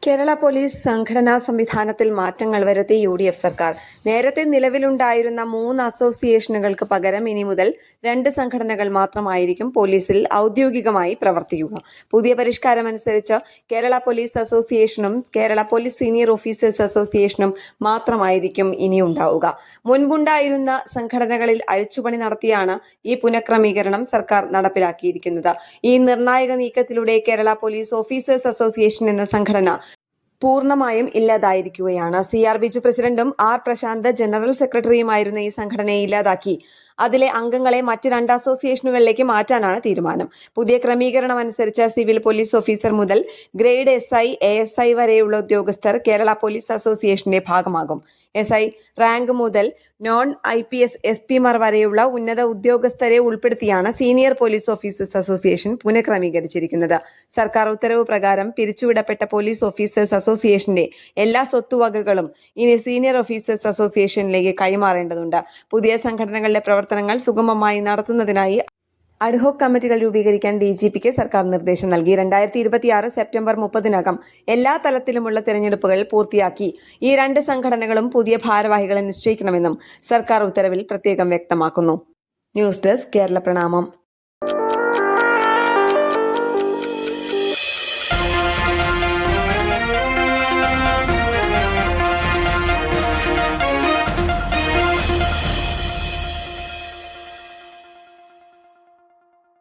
Kerala police സംഘടനാ സംവിധാനത്തിൽ മാറ്റങ്ങൾ വരുത്തി യു.ഡി.എഫ് സർക്കാർ. നേരത്തെ നിലവിലുണ്ടായിരുന്ന 3 അസോസിയേഷനുകൾക്ക് പകരം ഇനി മുതൽ 2 സംഘടനകൾ മാത്രമായിരിക്കും പോലീസിൽ ഔദ്യോഗികമായി പ്രവർത്തിക്കുക. പുതിയ പരിഷ്കാരമനുസരിച്ച് കേരള പോലീസ് അസോസിയേഷനും കേരള പോലീസ് സീനിയർ ഓഫീസേഴ്സ് അസോസിയേഷനും മാത്രമായിരിക്കും ഇനി ഉണ്ടാവുക. മുൻപുണ്ടായിരുന്ന സംഘടനകളിൽ അഴിച്ചുപണി നടത്തിയാണ് ഈ പുനഃക്രമീകരണം സർക്കാർ നടപ്പിലാക്കിയിരിക്കുന്നത്. ഈ നിർണായക നീക്കത്തിലൂടെ കേരള പോലീസ് ഓഫീസേഴ്സ് അസോസിയേഷൻ എന്ന സംഘടന പൂർണ്ണമായും ഇല്ലാതായിരിക്കുകയാണ്. CR ബിജു പ്രസിഡന്റും R പ്രശാന്ത് ജനറൽ സെക്രട്ടറിയുമായിരുന്ന ഈ സംഘടനയെ ഇല്ലാതാക്കി അതിലെ അംഗങ്ങളെ മറ്റ് 2 അസോസിയേഷനുകളിലേക്ക് മാറ്റാനാണ് തീരുമാനം. പുതിയ ക്രമീകരണം അനുസരിച്ച് സിവിൽ പോലീസ് ഓഫീസർ മുതൽ ഗ്രേഡ് SI, ASI വരെയുള്ള ഉദ്യോഗസ്ഥർ കേരള പോലീസ് അസോസിയേഷന്റെ ഭാഗമാകും. SI റാങ്ക് മുതൽ നോൺ IPS SP-മാർ വരെയുള്ള ഉന്നത ഉദ്യോഗസ്ഥരെ ഉൾപ്പെടുത്തിയാണ് സീനിയർ പോലീസ് ഓഫീസേഴ്സ് അസോസിയേഷൻ പുനഃക്രമീകരിച്ചിരിക്കുന്നത്. സർക്കാർ ഉത്തരവ് പ്രകാരം പിരിച്ചുവിടപ്പെട്ട പോലീസ് ഓഫീസേഴ്സ് അസോസിയേഷന്റെ എല്ലാ സ്വത്തുവകകളും ഇനി സീനിയർ ഓഫീസേഴ്സ് അസോസിയേഷനിലേക്ക് കൈമാറേണ്ടതുണ്ട്. പുതിയ സംഘടനകളുടെ പ്രവർത്തനങ്ങൾ സുഗമമായി നടത്തുന്നതിനായി അഡ്ഹോക് കമ്മിറ്റികൾ രൂപീകരിക്കാൻ DGPക്ക് സർക്കാർ നിർദ്ദേശം നൽകി. 2026 സെപ്റ്റംബർ 30-നകം എല്ലാ തലത്തിലുമുള്ള തിരഞ്ഞെടുപ്പുകൾ പൂർത്തിയാക്കി ഈ 2 സംഘടനകളും പുതിയ ഭാരവാഹികളെ നിശ്ചയിക്കണമെന്നും സർക്കാർ ഉത്തരവിൽ പ്രത്യേകം വ്യക്തമാക്കുന്നു. ന്യൂസ് ഡെസ്ക് കേരള പ്രണാമം.